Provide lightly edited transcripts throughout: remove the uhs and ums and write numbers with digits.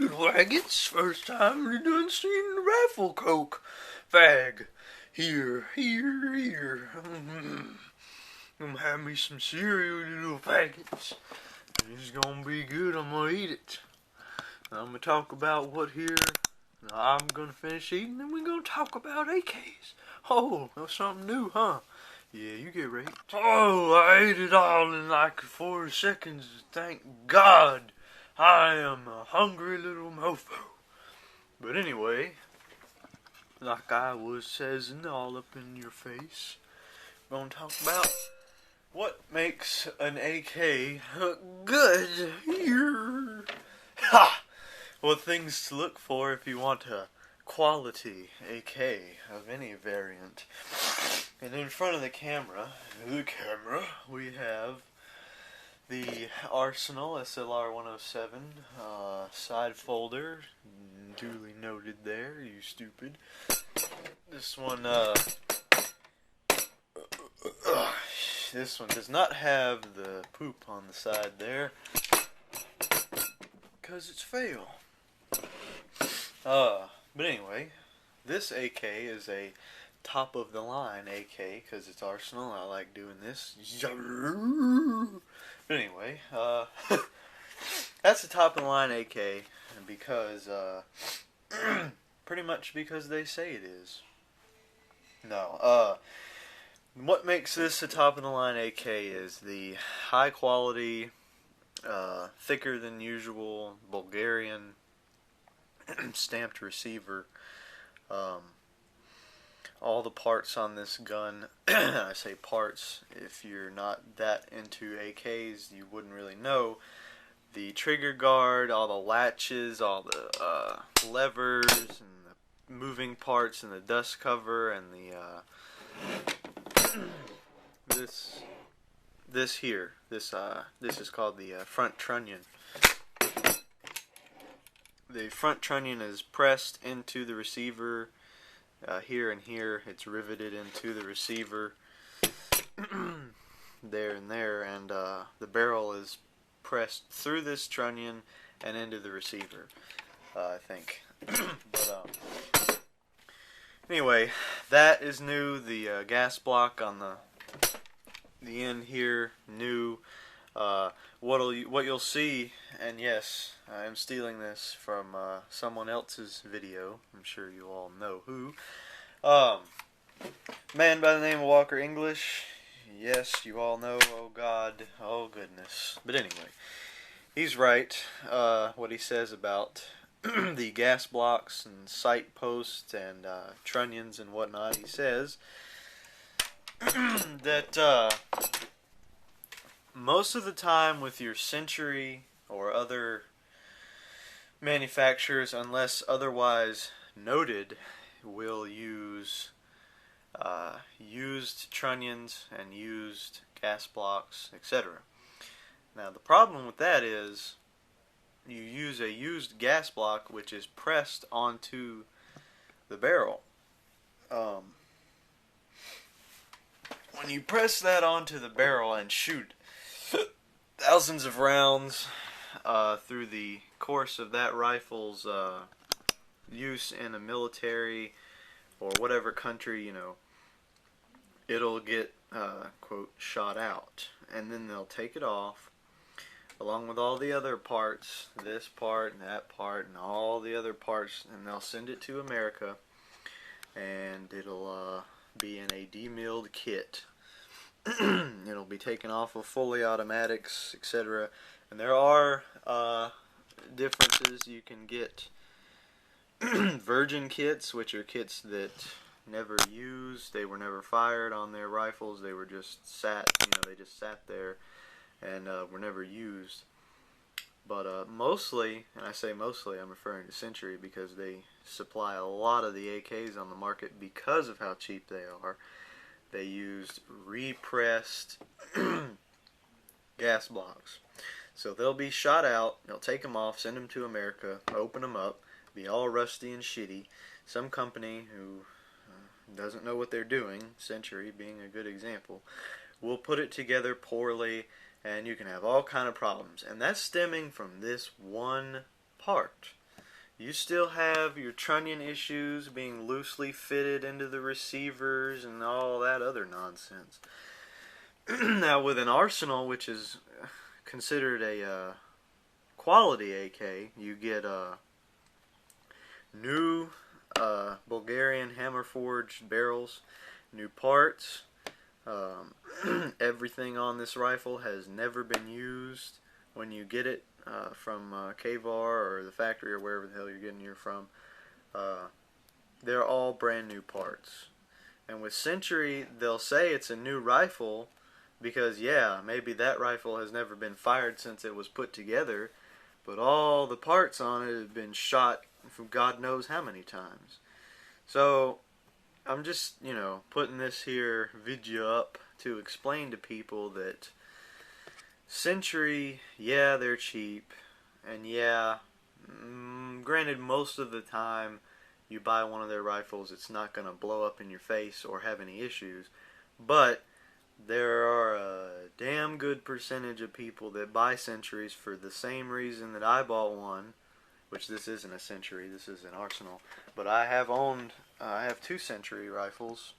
little faggots. First time we done seen the rifle coke. Fag. Here. Have me some cereal, you little faggots. It's gonna be good. I'm gonna eat it. I'm gonna talk about what here. I'm gonna finish eating, and we're gonna talk about AKs. Oh, that's something new, huh? Yeah, you get ready. Oh, I ate it all in like 4 seconds. Thank God. I am a hungry little mofo. But anyway, like I was saying all up in your face, we're gonna talk about what makes an AK good here. Ha! What things to look for if you want a quality AK of any variant. And in front of the camera, we have the Arsenal SLR-107 side folder, duly noted there, you stupid. This one does not have the poop on the side there, because it's fail. But anyway, this AK is a top of the line AK because it's Arsenal. I like doing this. But anyway, that's the top of the line AK because pretty much because they say it is. No, what makes this a top of the line AK is the high quality, thicker than usual Bulgarian stamped receiver. All the parts on this gun, I say parts, if you're not that into AKs, you wouldn't really know. The trigger guard, all the latches, all the levers, and the moving parts, and the dust cover, and the this is called the front trunnion. The front trunnion is pressed into the receiver. Here and here, it's riveted into the receiver. There and there, and the barrel is pressed through this trunnion and into the receiver, I think. But anyway, that is new. The gas block on the end here, new. What you'll see, and yes, I am stealing this from someone else's video. I'm sure you all know who. Man by the name of Walker English. Yes, you all know. Oh God. Oh goodness. But anyway, he's right. What he says about the gas blocks and sight posts and trunnions and whatnot. He says that most of the time with your Century or other manufacturers, unless otherwise noted, will use used trunnions and used gas blocks, etc. Now the problem with that is you use a used gas block which is pressed onto the barrel. When you press that onto the barrel and shoot thousands of rounds through the course of that rifle's use in a military or whatever country, you know, it'll get, quote, shot out. And then they'll take it off, along with all the other parts, this part and that part and all the other parts, and they'll send it to America, and it'll be in a demilled kit. It'll be taken off of fully automatics, etc. And there are differences. You can get virgin kits, which are kits that never used, they were never fired on their rifles, they were just sat, they just sat there and were never used. But mostly, and I say mostly, I'm referring to Century because they supply a lot of the AKs on the market because of how cheap they are. They used repressed gas blocks. So they'll be shot out, they'll take them off, send them to America, open them up, be all rusty and shitty. Some company who doesn't know what they're doing, Century being a good example, will put it together poorly, and you can have all kind of problems. And that's stemming from this one part. you still have your trunnion issues being loosely fitted into the receivers and all that other nonsense. Now with an Arsenal, which is considered a quality AK, you get new Bulgarian hammer forged barrels, new parts. Everything on this rifle has never been used when you get it from K-VAR or the factory or wherever the hell you're getting yours from. They're all brand new parts. And with Century, they'll say it's a new rifle because, yeah, maybe that rifle has never been fired since it was put together, but all the parts on it have been shot from God knows how many times. So I'm just, putting this here video up to explain to people that Century, yeah, they're cheap, and yeah, granted, most of the time you buy one of their rifles, it's not going to blow up in your face or have any issues, but there are a damn good percentage of people that buy Centuries for the same reason that I bought one, which this isn't a Century, this is an Arsenal, but I have two Century rifles,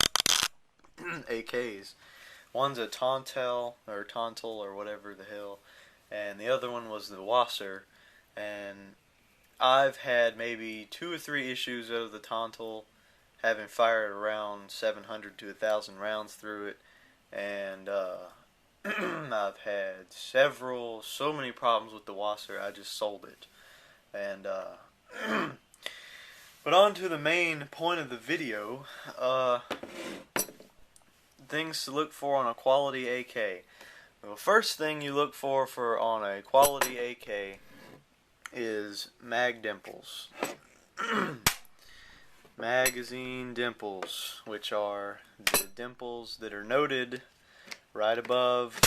AKs. One's a Tontel or whatever the hell, and the other one was the Wasser, and I've had maybe 2 or 3 issues out of the Tontel, having fired around 700 to 1,000 rounds through it, and I've had so many problems with the Wasser, I just sold it. And but on to the main point of the video, things to look for on a quality AK. The first thing you look for on a quality AK is mag dimples. Magazine dimples, which are the dimples that are noted right above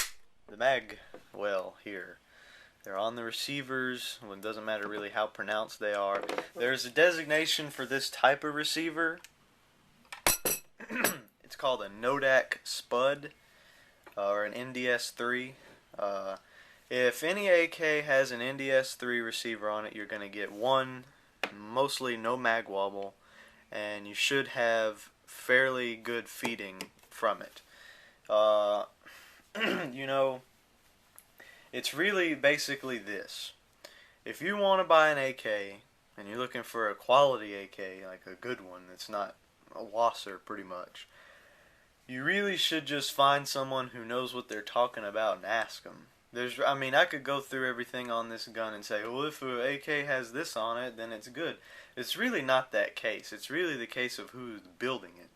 the mag well here. They're on the receivers. Well, it doesn't matter really how pronounced they are. There's a designation for this type of receiver. It's called a Nodak Spud or an NDS3. If any AK has an NDS3 receiver on it, you're going to get one, mostly no mag wobble, and you should have fairly good feeding from it. It's really basically this. If you want to buy an AK, and you're looking for a quality AK, like a good one that's not a Wasser pretty much, you really should just find someone who knows what they're talking about and ask them. I could go through everything on this gun and say, well, if an AK has this on it, then it's good. It's really not that case. It's really the case of who's building it.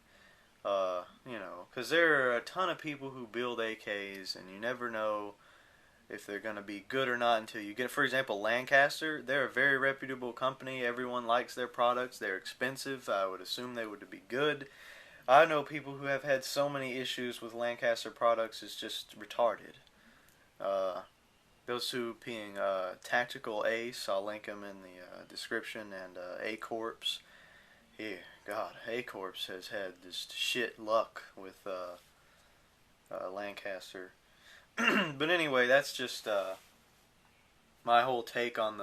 Because there are a ton of people who build AKs, and you never know if they're going to be good or not until you get, for example, Lancaster. They're a very reputable company. Everyone likes their products. They're expensive. I would assume they would be good. I know people who have had so many issues with Lancaster products, it's just retarded. Those two being Tactical Ace, I'll link them in the description, and A-Corps. Yeah, God, A-Corps has had this shit luck with Lancaster. But anyway, that's just my whole take on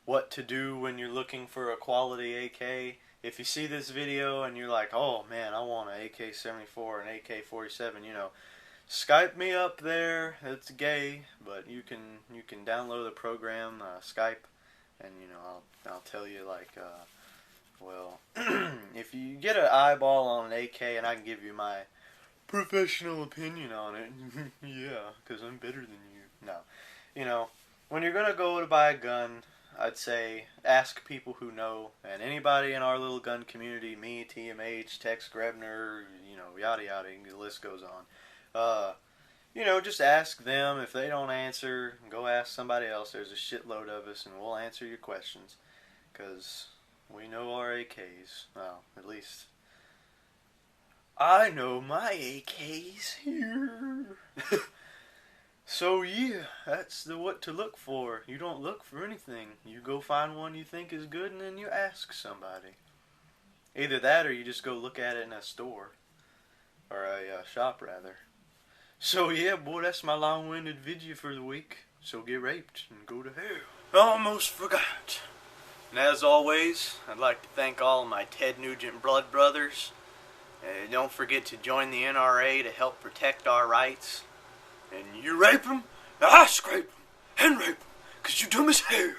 what to do when you're looking for a quality AK. If you see this video and you're like, oh man, I want an AK-74 and AK-47, Skype me up there. It's gay, but you can download the program Skype, and I'll tell you if you get an eyeball on an AK, and I can give you my professional opinion on it. Yeah, because I'm better than you. No, when you're gonna go to buy a gun, I'd say ask people who know, and anybody in our little gun community, me, TMH, Tex Grebner, yada yada, the list goes on. Just ask them. If they don't answer, go ask somebody else. There's a shitload of us, and we'll answer your questions, because we know our AKs. Well, at least I know my AKs here. So yeah, that's what to look for. You don't look for anything. You go find one you think is good, and then you ask somebody. Either that, or you just go look at it in a store, or a shop rather. So yeah, boy, that's my long-winded video for the week. So get raped and go to hell. Almost forgot. And as always, I'd like to thank all of my Ted Nugent blood brothers. Don't forget to join the NRA to help protect our rights. And you rape them, I scrape them and rape them, 'cause you dumb as hell.